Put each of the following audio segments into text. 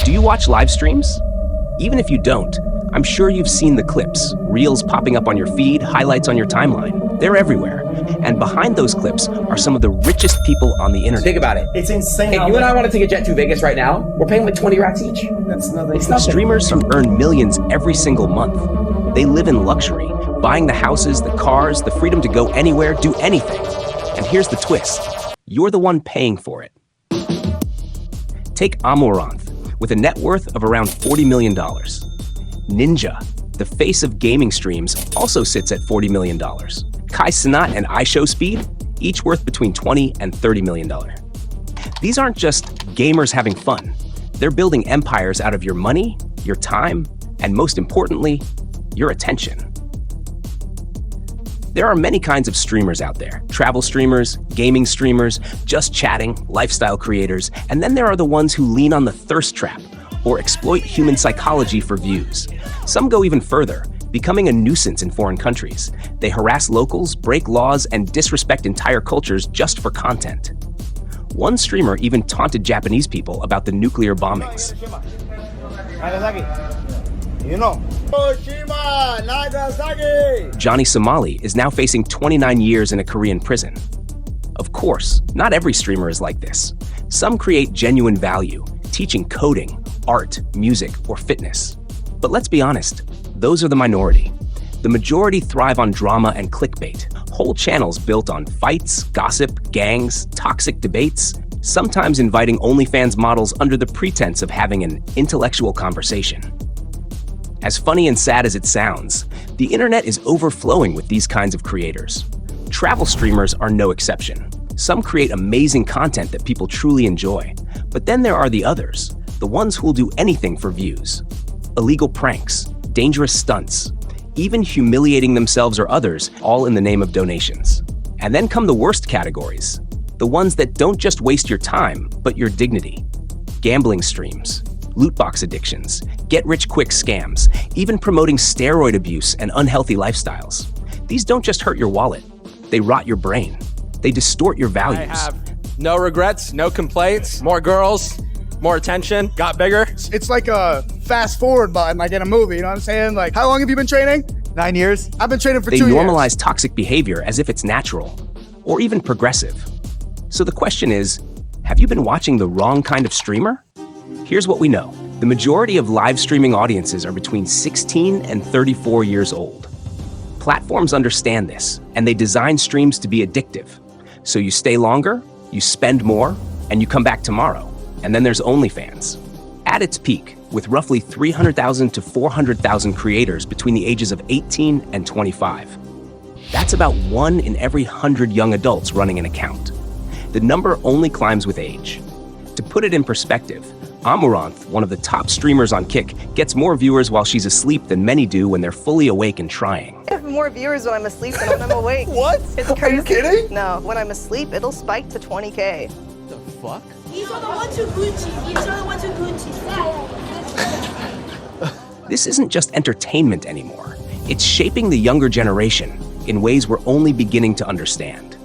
Do you watch live streams? Even if you don't, I'm sure you've seen the clips, reels popping up on your feed, highlights on your timeline. They're everywhere. And behind those clips are some of the richest people on the internet. Think about it. It's insane. Hey, you and I want to take a jet to Vegas right now. We're paying like 20 racks each. That's nothing. It's nothing. Streamers who earn millions every single month. They live in luxury, buying the houses, the cars, the freedom to go anywhere, do anything. And here's the twist. You're the one paying for it. Take Amaranth, with a net worth of around $40 million. Ninja, the face of gaming streams, also sits at $40 million. Kai Cenat and iShowSpeed, each worth between $20 and $30 million. These aren't just gamers having fun. They're building empires out of your money, your time, and most importantly, your attention. There are many kinds of streamers out there. Travel streamers, gaming streamers, just chatting, lifestyle creators, and then there are the ones who lean on the thirst trap or exploit human psychology for views. Some go even further, becoming a nuisance in foreign countries. They harass locals, break laws, and disrespect entire cultures just for content. One streamer even taunted Japanese people about the nuclear bombings. Johnny Somali is now facing 29 years in a Korean prison. Of course, not every streamer is like this. Some create genuine value, teaching coding, art, music, or fitness. But let's be honest, those are the minority. The majority thrive on drama and clickbait, whole channels built on fights, gossip, gangs, toxic debates, sometimes inviting OnlyFans models under the pretense of having an intellectual conversation. As funny and sad as it sounds, the internet is overflowing with these kinds of creators. Travel streamers are no exception. Some create amazing content that people truly enjoy. But then there are the others, the ones who'll do anything for views. Illegal pranks, dangerous stunts, even humiliating themselves or others, all in the name of donations. And then come the worst categories, the ones that don't just waste your time, but your dignity. Gambling streams, loot box addictions, get-rich-quick scams, even promoting steroid abuse and unhealthy lifestyles. These don't just hurt your wallet, they rot your brain. They distort your values. I have no regrets, no complaints, more girls, more attention, got bigger. It's like a fast forward button, like in a movie, you know what I'm saying? Like, how long have you been training? 9 years. I've been training for 2 years. They normalize toxic behavior as if it's natural, or even progressive. So the question is, have you been watching the wrong kind of streamer? Here's what we know. The majority of live streaming audiences are between 16 and 34 years old. Platforms understand this, and they design streams to be addictive. So you stay longer, you spend more, and you come back tomorrow. And then there's OnlyFans. At its peak, with roughly 300,000 to 400,000 creators between the ages of 18 and 25. That's about 1 in every 100 young adults running an account. The number only climbs with age. To put it in perspective, Amaranth, one of the top streamers on Kick, gets more viewers while she's asleep than many do when they're fully awake and trying. I have more viewers when I'm asleep than when I'm awake. What? It's crazy. Are you kidding? No, when I'm asleep, it'll spike to 20K. The fuck? These are the ones who Gucci. These are the ones who Gucci. This isn't just entertainment anymore. It's shaping the younger generation in ways we're only beginning to understand.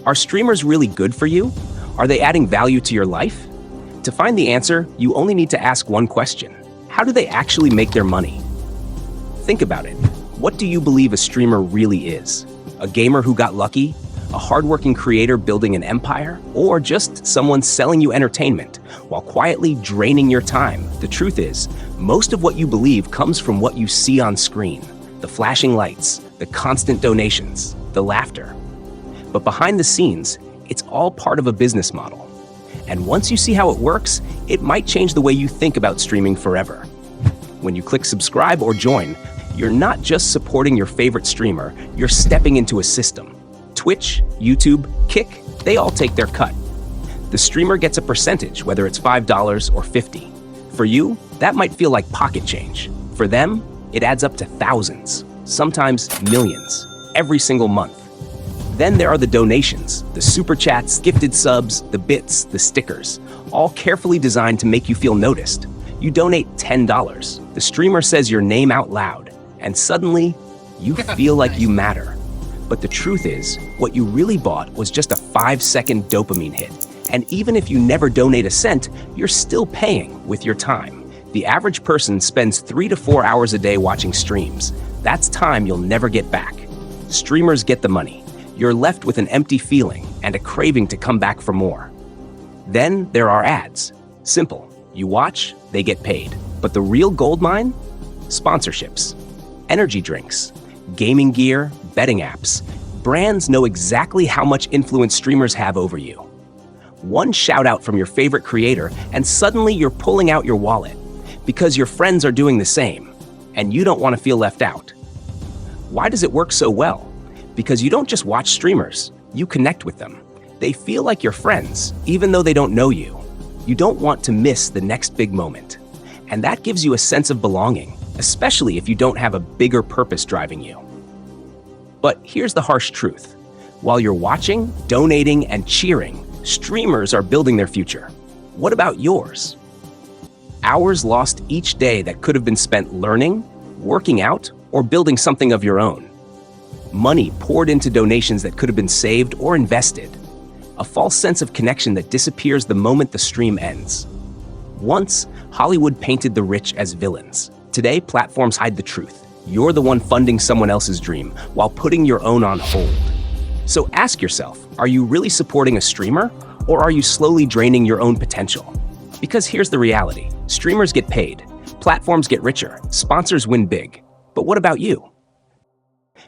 Are streamers really good for you? Are they adding value to your life? To find the answer, you only need to ask one question. How do they actually make their money? Think about it. What do you believe a streamer really is? A gamer who got lucky? A hardworking creator building an empire? Or just someone selling you entertainment while quietly draining your time? The truth is, most of what you believe comes from what you see on screen. The flashing lights, the constant donations, the laughter. But behind the scenes, it's all part of a business model. And once you see how it works, it might change the way you think about streaming forever. When you click subscribe or join, you're not just supporting your favorite streamer, you're stepping into a system. Twitch, YouTube, Kick, they all take their cut. The streamer gets a percentage, whether it's $5 or $50. For you, that might feel like pocket change. For them, it adds up to thousands, sometimes millions, every single month. Then there are the donations, the super chats, gifted subs, the bits, the stickers, all carefully designed to make you feel noticed. You donate $10. The streamer says your name out loud, and suddenly, you feel like you matter. But the truth is, what you really bought was just a 5-second dopamine hit, And even if you never donate a cent, you're still paying with your time. The average person spends 3 to 4 hours a day watching streams. That's time you'll never get back. Streamers get the money. You're left with an empty feeling and a craving to come back for more. Then there are ads. Simple. You watch, they get paid. But the real gold mine? Sponsorships. Energy drinks. Gaming gear, betting apps. Brands know exactly how much influence streamers have over you. One shout out from your favorite creator, and suddenly you're pulling out your wallet because your friends are doing the same, and you don't want to feel left out. Why does it work so well? Because you don't just watch streamers, you connect with them. They feel like your friends, even though they don't know you. You don't want to miss the next big moment. And that gives you a sense of belonging, especially if you don't have a bigger purpose driving you. But here's the harsh truth. While you're watching, donating, and cheering, streamers are building their future. What about yours? Hours lost each day that could have been spent learning, working out, or building something of your own. Money poured into donations that could have been saved or invested. A false sense of connection that disappears the moment the stream ends. Once, Hollywood painted the rich as villains. Today, platforms hide the truth. You're the one funding someone else's dream while putting your own on hold. So ask yourself, are you really supporting a streamer, or are you slowly draining your own potential? Because here's the reality. Streamers get paid, platforms get richer, sponsors win big. But what about you?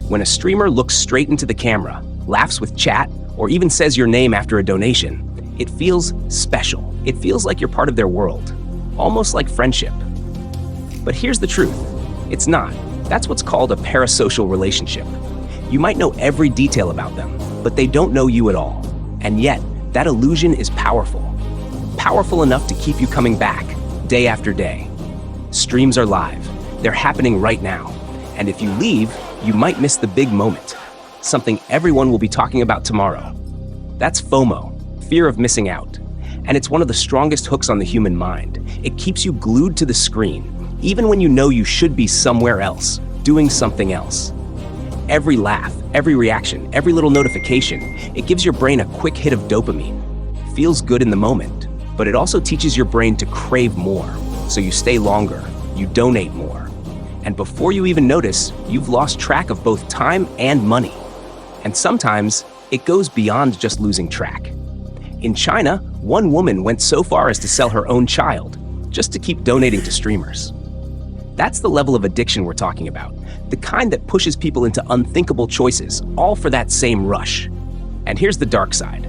When a streamer looks straight into the camera, laughs with chat, or even says your name after a donation, it feels special. It feels like you're part of their world, almost like friendship. But here's the truth. It's not. That's what's called a parasocial relationship. You might know every detail about them, but they don't know you at all. And yet, that illusion is powerful. Powerful enough to keep you coming back, day after day. Streams are live. They're happening right now. And if you leave, you might miss the big moment. Something everyone will be talking about tomorrow. That's FOMO, fear of missing out. And it's one of the strongest hooks on the human mind. It keeps you glued to the screen, even when you know you should be somewhere else, doing something else. Every laugh, every reaction, every little notification, it gives your brain a quick hit of dopamine. Feels good in the moment, but it also teaches your brain to crave more. So you stay longer, you donate more. And before you even notice, you've lost track of both time and money. And sometimes, it goes beyond just losing track. In China, one woman went so far as to sell her own child, just to keep donating to streamers. That's the level of addiction we're talking about, the kind that pushes people into unthinkable choices, all for that same rush. And here's the dark side.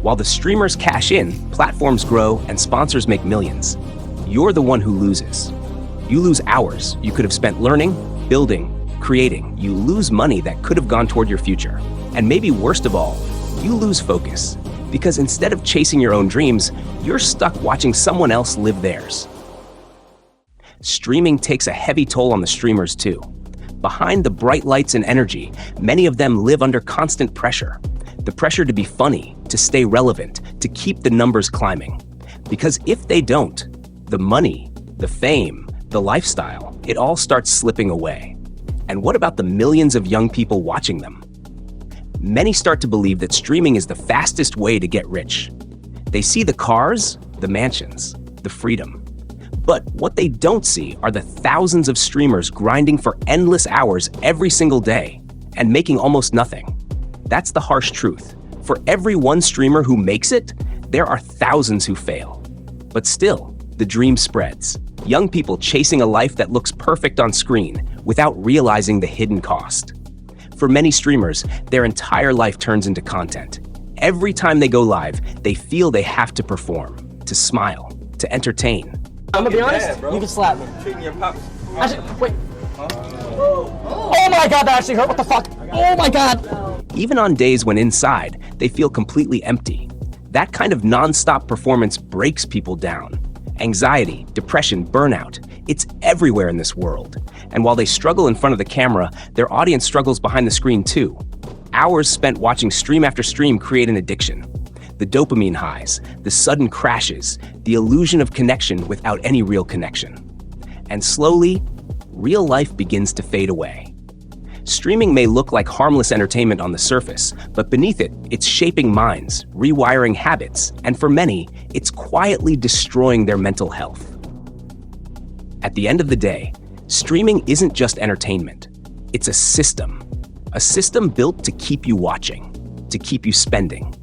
While the streamers cash in, platforms grow, and sponsors make millions, you're the one who loses. You lose hours you could have spent learning, building, creating. You lose money that could have gone toward your future. And maybe worst of all, you lose focus. Because instead of chasing your own dreams, you're stuck watching someone else live theirs. Streaming takes a heavy toll on the streamers too. Behind the bright lights and energy, many of them live under constant pressure. The pressure to be funny, to stay relevant, to keep the numbers climbing. Because if they don't, the money, the fame, the lifestyle, it all starts slipping away. And what about the millions of young people watching them? Many start to believe that streaming is the fastest way to get rich. They see the cars, the mansions, the freedom. But what they don't see are the thousands of streamers grinding for endless hours every single day and making almost nothing. That's the harsh truth. For every one streamer who makes it, there are thousands who fail. But still, the dream spreads. Young people chasing a life that looks perfect on screen without realizing the hidden cost. For many streamers, their entire life turns into content. Every time they go live, they feel they have to perform, to smile, to entertain. I'm gonna be honest, you can slap me. Actually, wait. Oh my god, that actually hurt. What the fuck? Oh my god. Even on days when inside, they feel completely empty. That kind of non-stop performance breaks people down. Anxiety, depression, burnout, it's everywhere in this world. And while they struggle in front of the camera, their audience struggles behind the screen too. Hours spent watching stream after stream create an addiction. The dopamine highs, the sudden crashes, the illusion of connection without any real connection. And slowly, real life begins to fade away. Streaming may look like harmless entertainment on the surface, but beneath it, it's shaping minds, rewiring habits, and for many, it's quietly destroying their mental health. At the end of the day, streaming isn't just entertainment. It's a system built to keep you watching, to keep you spending.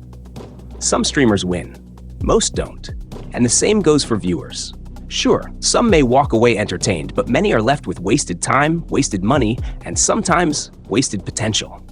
Some streamers win, most don't, and the same goes for viewers. Sure, some may walk away entertained, but many are left with wasted time, wasted money, and sometimes wasted potential.